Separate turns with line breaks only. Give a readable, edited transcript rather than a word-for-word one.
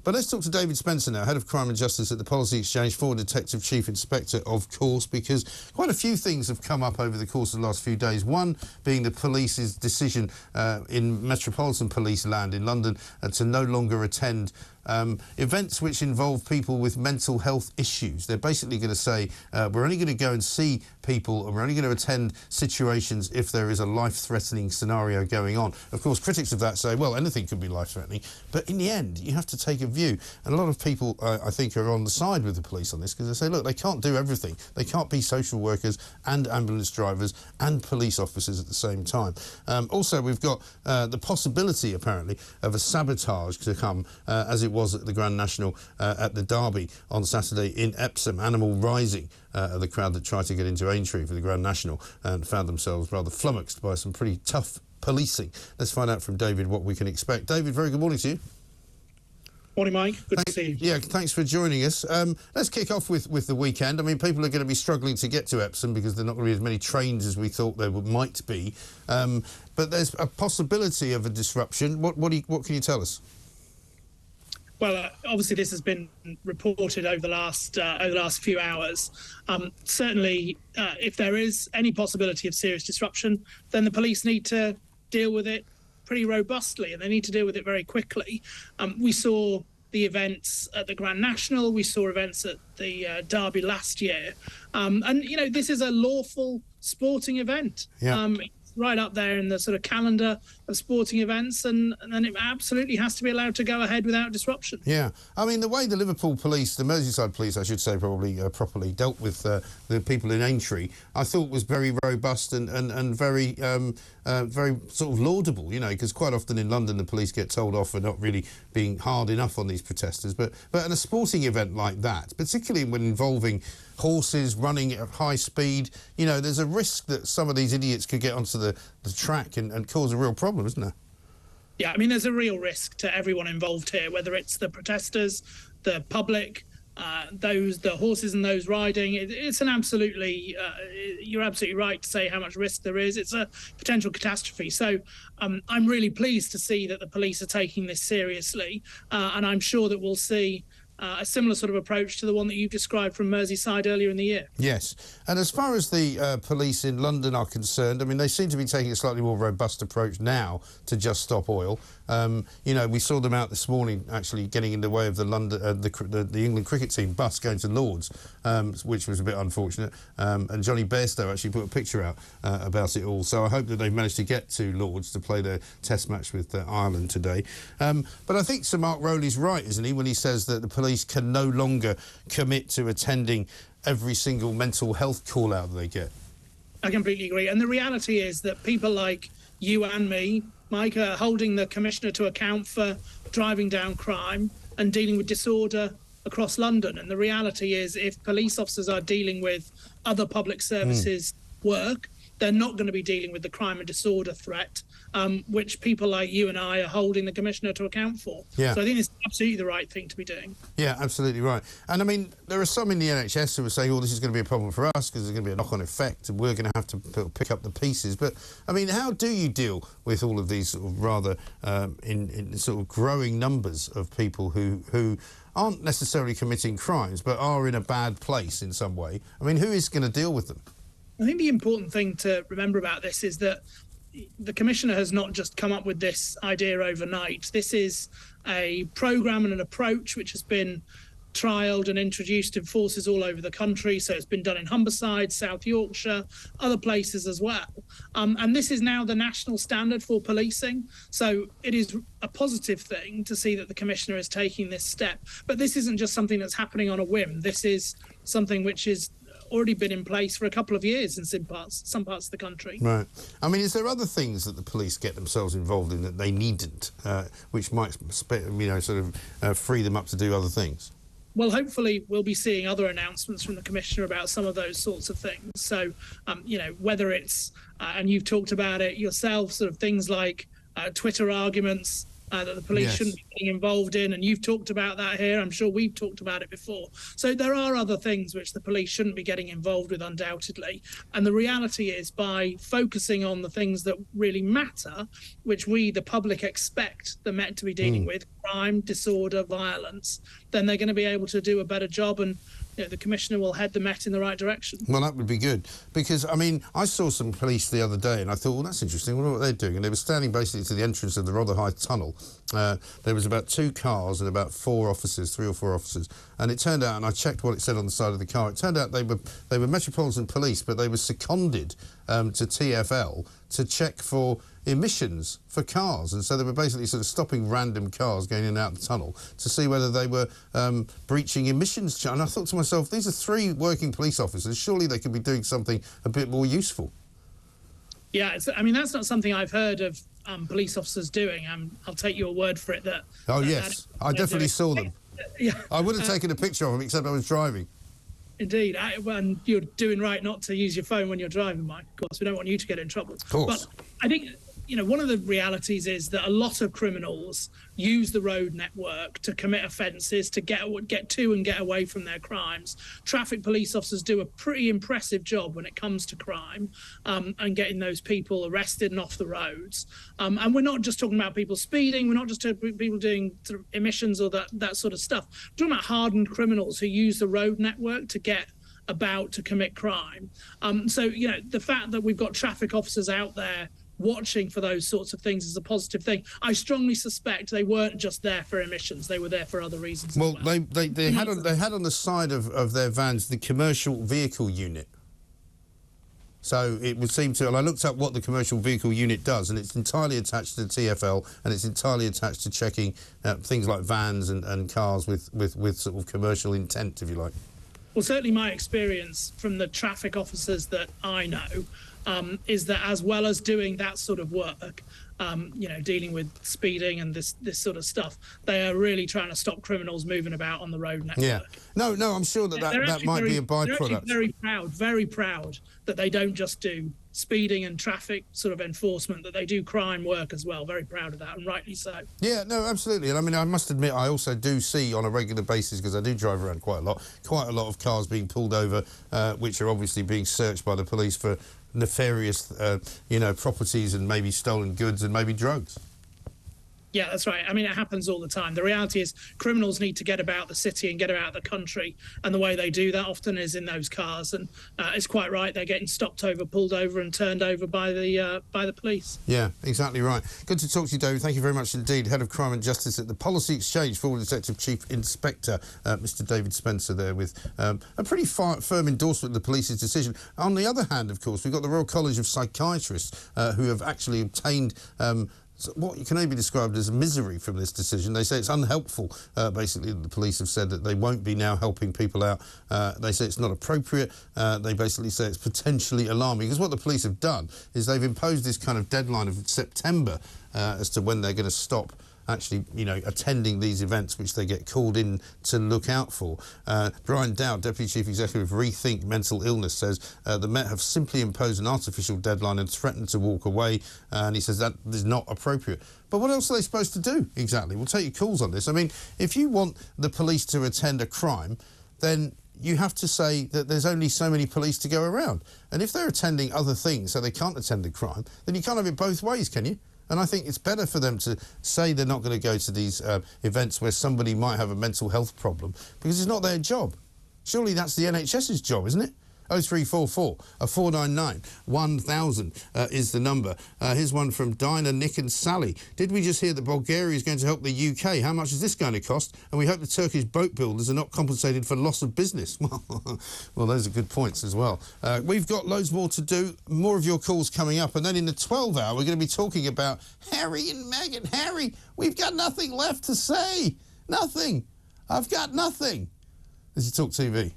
But let's talk to David Spencer now, Head of Crime and Justice at the Policy Exchange, former Detective Chief Inspector, of course, because quite a few things have come up over the course of the last few days. One being the police's decision in Metropolitan Police land in London to no longer attend events which involve people with mental health issues. They're basically going to say, we're only going to go and see people and we're only going to attend situations if there is a life-threatening scenario going on. Of course, critics of that say, well, anything could be life-threatening, but in the end, you have to take a view. And a lot of people, I think, are on the side with the police on this because they say, look, they can't do everything. They can't be social workers and ambulance drivers and police officers at the same time. Also, we've got the possibility, apparently, of a sabotage to come, as it was at the Grand National at the Derby on Saturday in Epsom. Animal Rising, the crowd that tried to get into Aintree for the Grand National and found themselves rather flummoxed by some pretty tough policing. Let's find out from David what we can expect. David, very good morning to you.
Morning, Mike. Good to see you.
Yeah, thanks for joining us. Let's kick off with the weekend. I mean, people are going to be struggling to get to Epsom because there are not going to be as many trains as we thought there might be. But there's a possibility of a disruption. What can you tell us?
Well, obviously this has been reported over the last few hours. Certainly, if there is any possibility of serious disruption, then the police need to deal with it pretty robustly, and they need to deal with it very quickly. We saw the events at the Grand National, we saw events at the Derby last year, and you know, this is a lawful sporting event. Yeah. Right up there in the sort of calendar of sporting events, and it absolutely has to be allowed to go ahead without disruption. Yeah, I mean, the way the Liverpool police, the Merseyside police, I should say, probably properly dealt with the people in Aintree, I thought was very robust and very very sort of laudable, you know, because quite often in London the police get told off for not really being hard enough on these protesters. But at a sporting event like that, particularly when involving horses running at high speed, you know, there's a risk that some of these idiots could get onto the track and cause a real problem, isn't there? Yeah, I mean, there's a real risk to everyone involved here, whether it's the protesters, the public, the horses and those riding. It's an absolutely, you're absolutely right to say how much risk there is. It's a potential catastrophe. So I'm really pleased to see that the police are taking this seriously, and I'm sure that we'll see a similar sort of approach to the one that you described from Merseyside earlier in the year.
Yes, and as far as the police in London are concerned, I mean, they seem to be taking a slightly more robust approach now to Just Stop Oil. You know, we saw them out this morning actually getting in the way of the London, the England cricket team bus going to Lord's, which was a bit unfortunate. And Johnny Bairstow actually put a picture out about it all. So I hope that they've managed to get to Lord's to play their Test match with Ireland today. But I think Sir Mark Rowley's right, isn't he, when he says that the police can no longer commit to attending every single mental health call-out that they get.
I completely agree. And the reality is that people like you and me, Mike, are holding the Commissioner to account for driving down crime and dealing with disorder across London. And the reality is, if police officers are dealing with other public services work, they're not going to be dealing with the crime and disorder threat, which people like you and I are holding the Commissioner to account for. Yeah. So I think it's absolutely the right thing to be doing. Yeah, absolutely right. And I mean, there are some in the NHS who are saying, oh, this is going to be a problem for us because there's going to be a knock-on effect and we're going to have to pick up the pieces. But, I mean, how do you deal with all of these sort of rather in sort of growing numbers of people who aren't necessarily committing crimes but are in a bad place in some way? I mean, who is going to deal with them? I think the important thing to remember about this is that the Commissioner has not just come up with this idea overnight. This is a programme and an approach which has been trialled and introduced in forces all over the country. So it's been done in Humberside, South Yorkshire, other places as well. And this is now the national standard for policing. So it is a positive thing to see that the Commissioner is taking this step. But this isn't just something that's happening on a whim. This is something which is already been in place for a couple of years in some parts of the country. Right.
I mean, is there other things that the police get themselves involved in that they needn't, which might, you know, sort of free them up to do other things?
Well, hopefully we'll be seeing other announcements from the Commissioner about some of those sorts of things. So, you know, whether it's, and you've talked about it yourself, sort of things like Twitter arguments, that the police shouldn't be getting involved in, and you've talked about that here. I'm sure we've talked about it before. So there are other things which the police shouldn't be getting involved with, undoubtedly. And the reality is, by focusing on the things that really matter, which we, the public, expect the Met to be dealing with, crime, disorder, violence, then they're going to be able to do a better job, and the Commissioner will head the Met in the right direction.
Well, that would be good, because, I mean, I saw some police the other day and I thought, well, that's interesting, I wonder what they're doing. And they were standing basically to the entrance of the Rotherhithe Tunnel. There was about 2 cars and about 4 officers, 3 or 4 officers. And it turned out, and I checked what it said on the side of the car, it turned out they were Metropolitan Police, but they were seconded to TfL to check for emissions for cars, and so they were basically sort of stopping random cars going in and out the tunnel to see whether they were breaching emissions. And I thought to myself, these are 3 working police officers, surely they could be doing something a bit more useful.
Yeah, I mean, that's not something I've heard of police officers doing. I'll take your word for it that...
Oh, yes, I definitely saw them.
Yeah.
I would have taken a picture of them, except I was driving.
Indeed, and you're doing right not to use your phone when you're driving, Mike. Of course, we don't want you to get in trouble.
Of course.
But I think, one of the realities is that a lot of criminals use the road network to commit offences, to get to and get away from their crimes. Traffic police officers do a pretty impressive job when it comes to crime, and getting those people arrested and off the roads. And we're not just talking about people speeding, we're not just talking about people doing sort of emissions or that sort of stuff. We're talking about hardened criminals who use the road network to get about to commit crime. So, the fact that we've got traffic officers out there watching for those sorts of things is a positive thing. I strongly suspect they weren't just there for emissions; they were there for other reasons.
Well,
as well.
they had on the side of their vans the commercial vehicle unit. So it would seem to, and I looked up what the commercial vehicle unit does, and it's entirely attached to the TfL, and it's entirely attached to checking things like vans and cars with sort of commercial intent, if you like.
Well, certainly my experience from the traffic officers that I know is that, as well as doing that sort of work, dealing with speeding and this sort of stuff, they are really trying to stop criminals moving about on the road network.
Yeah. No, I'm sure that might be a byproduct.
They're actually very proud that they don't just do speeding and traffic sort of enforcement, that they do crime work as well. Very proud of that, and rightly so.
Yeah, no, absolutely. And I mean, I must admit, I also do see on a regular basis, because I do drive around quite a lot of cars being pulled over, which are obviously being searched by the police for nefarious, properties and maybe stolen goods and maybe drugs.
Yeah, that's right. I mean, it happens all the time. The reality is criminals need to get about the city and get about the country, and the way they do that often is in those cars. And it's quite right, they're getting stopped over, pulled over and turned over by the police. Yeah, exactly right. Good to talk to you, David. Thank you very much indeed. Head of Crime and Justice at the Policy Exchange, former Detective Chief Inspector, Mr David Spencer there, with a pretty firm endorsement of the police's decision. On the other hand, of course, we've got the Royal College of Psychiatrists who have actually obtained what can only be described as misery from this decision. They say it's unhelpful. Basically, the police have said that they won't be now helping people out. They say it's not appropriate. They basically say it's potentially alarming, because what the police have done is they've imposed this kind of deadline of September as to when they're going to stop actually, attending these events which they get called in to look out for. Brian Dowd, Deputy Chief Executive of Rethink Mental Illness, says the Met have simply imposed an artificial deadline and threatened to walk away, and he says that is not appropriate. But what else are they supposed to do exactly? We'll take your calls on this. I mean, if you want the police to attend a crime, then you have to say that there's only so many police to go around. And if they're attending other things so they can't attend a crime, then you can't have it both ways, can you? And I think it's better for them to say they're not going to go to these events where somebody might have a mental health problem, because it's not their job. Surely that's the NHS's job, isn't it? 0344 499 1000 is the number. Here's one from Dinah, Nick and Sally. Did we just hear that Bulgaria is going to help the UK? How much is this going to cost? And we hope the Turkish boat builders are not compensated for loss of business. Well, those are good points as well. We've got loads more to do. More of your calls coming up. And then in the 12th hour, we're going to be talking about Harry and Meghan. Harry, we've got nothing left to say. Nothing. I've got nothing. This is TalkTV.